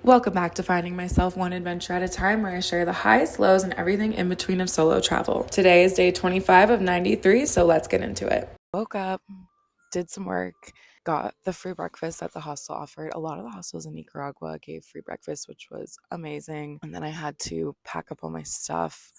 Welcome back to Finding Myself One Adventure at a Time, where I share the highs, lows, and everything in between of solo travel. Today is day 25 of 93, so let's get into it. Woke up, did some work, got the free breakfast that the hostel offered. A lot of the hostels in Nicaragua gave free breakfast, which was amazing. And then I had to pack up all my stuff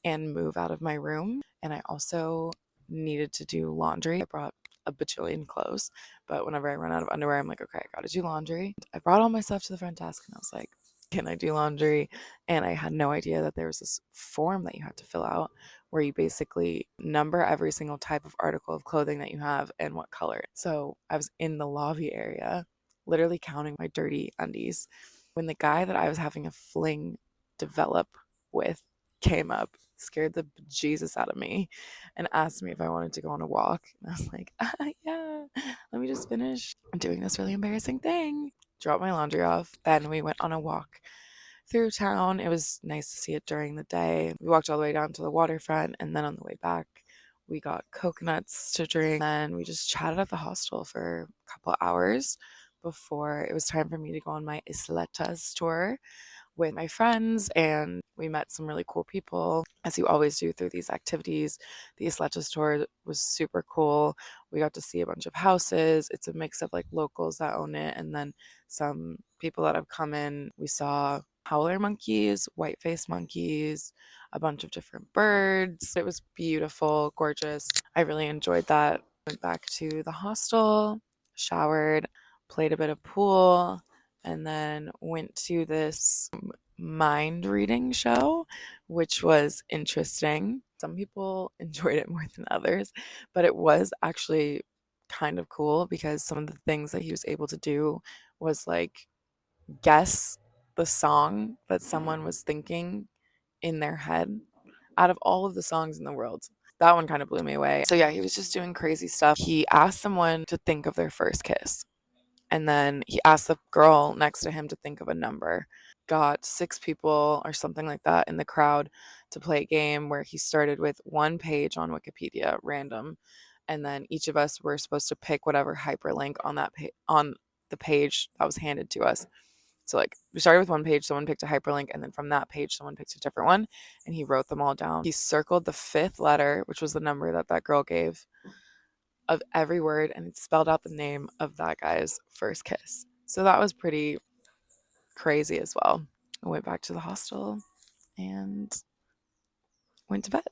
and move out of my room. And I also needed to do laundry. I brought a bajillion clothes, but whenever I run out of underwear, I'm like, okay, I gotta do laundry. I brought all my stuff to the front desk and I was like, can I do laundry? And I had no idea that there was this form that you had to fill out where you basically number every single type of article of clothing that you have and what color. So I was in the lobby area, literally counting my dirty undies, when the guy that I was having a fling develop with came up, scared the Jesus out of me, and asked me if I wanted to go on a walk. And I was like, yeah, let me just finish doing this really embarrassing thing. Dropped my laundry off. Then we went on a walk through town. It was nice to see it during the day. We walked all the way down to the waterfront, and then on the way back, we got coconuts to drink. Then we just chatted at the hostel for a couple hours before it was time for me to go on my Isletas tour with my friends, and we met some really cool people, as you always do through these activities. The Isletas tour was super cool. We got to see a bunch of houses. It's a mix of like locals that own it and then some people that have come in. We saw howler monkeys, white-faced monkeys, a bunch of different birds. It was beautiful, gorgeous. I really enjoyed that. Went back to the hostel, showered, played a bit of pool, and then went to this mind reading show, which was interesting. Some people enjoyed it more than others, but it was actually kind of cool because some of the things that he was able to do was like guess the song that someone was thinking in their head out of all of the songs in the world. That one kind of blew me away. So yeah, he was just doing crazy stuff. He asked someone to think of their first kiss. And then he asked the girl next to him to think of a number. Got 6 people or something like that in the crowd to play a game where he started with one page on Wikipedia, random, and then each of us were supposed to pick whatever hyperlink on that on the page that was handed to us. So like we started with one page, someone picked a hyperlink, and then from that page someone picked a different one, and he wrote them all down. He circled the 5th letter, which was the number that that girl gave, of every word, and it spelled out the name of that guy's first kiss. So that was pretty crazy as well. I went back to the hostel and went to bed.